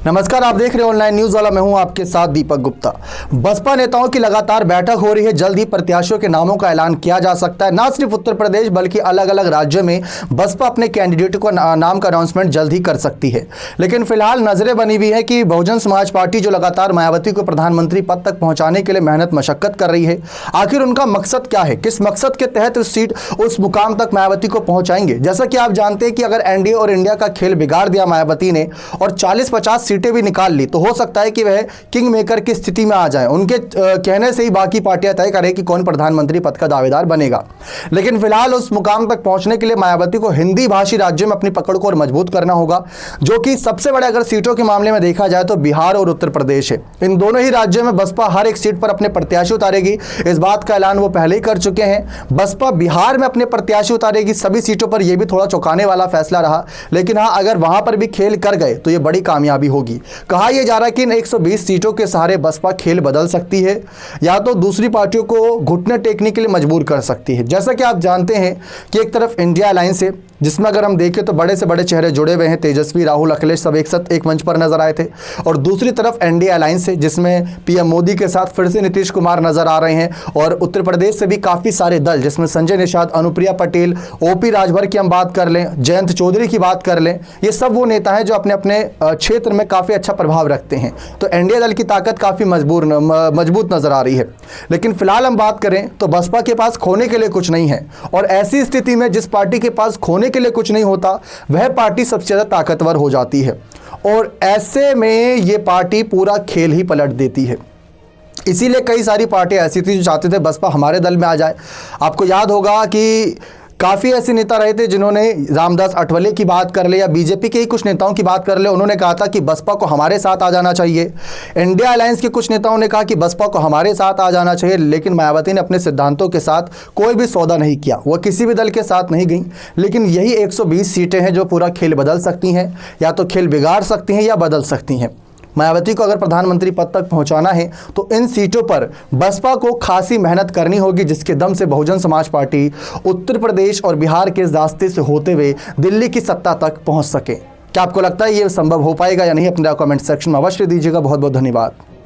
नमस्कार, आप देख रहे हैं ऑनलाइन न्यूज वाला। मैं हूं आपके साथ दीपक गुप्ता। बसपा नेताओं की लगातार बैठक हो रही है। जल्द ही प्रत्याशियों के नामों का ऐलान किया जा सकता है। ना सिर्फ उत्तर प्रदेश बल्कि अलग अलग राज्यों में बसपा अपने कैंडिडेट को नाम का अनाउंसमेंट जल्द ही कर सकती है। लेकिन फिलहाल नजरें बनी हुई है कि बहुजन समाज पार्टी जो लगातार मायावती को प्रधानमंत्री पद तक पहुंचाने के लिए मेहनत मशक्कत कर रही है, आखिर उनका मकसद क्या है, किस मकसद के तहत उस मुकाम तक मायावती को पहुंचाएंगे। जैसा कि आप जानते हैं कि अगर एनडीए और इंडिया का खेल बिगाड़ दिया मायावती ने और 40-50 सीटें भी निकाल ली तो हो सकता है कि वह किंग मेकर की स्थिति में आ जाए। उनके कहने से ही बाकी पार्टियां तय करें कि कौन प्रधानमंत्री पद का दावेदार बनेगा। लेकिन फिलहाल उस मुकाम तक पहुंचने के लिए मायावती को हिंदी भाषी राज्यों में अपनी पकड़ को और मजबूत करना होगा, जो कि सबसे बड़े अगर सीटों के मामले में देखा जाए तो बिहार और उत्तर प्रदेश है। इन दोनों ही राज्यों में बसपा हर एक सीट पर अपने प्रत्याशी उतारेगी। इस बात का ऐलान वो पहले ही कर चुके हैं। बसपा बिहार में अपने प्रत्याशी उतारेगी सभी सीटों पर। यह भी थोड़ा चौंकाने वाला फैसला रहा, लेकिन हाँ, अगर वहां पर भी खेल कर गए तो यह बड़ी कामयाबी होगी। कहा यह जा रहा है कि इन 120 सीटों के सहारे बसपा खेल बदल सकती है या तो दूसरी पार्टियों को घुटने टेकने के लिए मजबूर कर सकती है। जैसा कि आप जानते हैं कि एक तरफ इंडिया अलायंस है, जिसमें अगर हम देखें तो बड़े से बड़े चेहरे जुड़े हुए हैं। तेजस्वी, राहुल, अखिलेश सब एक साथ एक मंच पर नजर आए थे। और दूसरी तरफ एनडीए अलायंस है, जिसमें पीएम मोदी के साथ फिर से नीतीश कुमार नजर आ रहे हैं। और उत्तर प्रदेश से भी काफ़ी सारे दल, जिसमें संजय निषाद, अनुप्रिया पटेल, ओपी राजभर की हम बात कर लें, जयंत चौधरी की बात कर लें, ये सब वो नेता हैं जो अपने अपने क्षेत्र में काफ़ी अच्छा प्रभाव रखते हैं। तो एनडीए दल की ताकत काफ़ी मजबूत नजर आ रही है। लेकिन फिलहाल हम बात करें तो बसपा के पास खोने के लिए कुछ नहीं है। और ऐसी स्थिति में जिस पार्टी के पास खोने के लिए कुछ नहीं होता, वह पार्टी सबसे ज़्यादा ताकतवर हो जाती है। और ऐसे में ये पार्टी पूरा खेल ही पलट देती है। इसीलिए कई सारी पार्टियां ऐसी थी जो चाहते थे बसपा हमारे दल में आ जाए। आपको याद होगा कि काफ़ी ऐसे नेता रहे थे जिन्होंने, रामदास अठवले की बात कर ले या बीजेपी के ही कुछ नेताओं की बात कर ले, उन्होंने कहा था कि बसपा को हमारे साथ आ जाना चाहिए। इंडिया अलायंस के कुछ नेताओं ने कहा कि बसपा को हमारे साथ आ जाना चाहिए। लेकिन मायावती ने अपने सिद्धांतों के साथ कोई भी सौदा नहीं किया, वह किसी भी दल के साथ नहीं गई। लेकिन यही 120 सीटें हैं जो पूरा खेल बदल सकती हैं, या तो खेल बिगाड़ सकती हैं या बदल सकती हैं। मायावती को अगर प्रधानमंत्री पद तक पहुंचाना है तो इन सीटों पर बसपा को खासी मेहनत करनी होगी, जिसके दम से बहुजन समाज पार्टी उत्तर प्रदेश और बिहार के रास्ते से होते हुए दिल्ली की सत्ता तक पहुंच सके। क्या आपको लगता है ये संभव हो पाएगा या नहीं? अपने कमेंट सेक्शन में अवश्य दीजिएगा। बहुत बहुत धन्यवाद।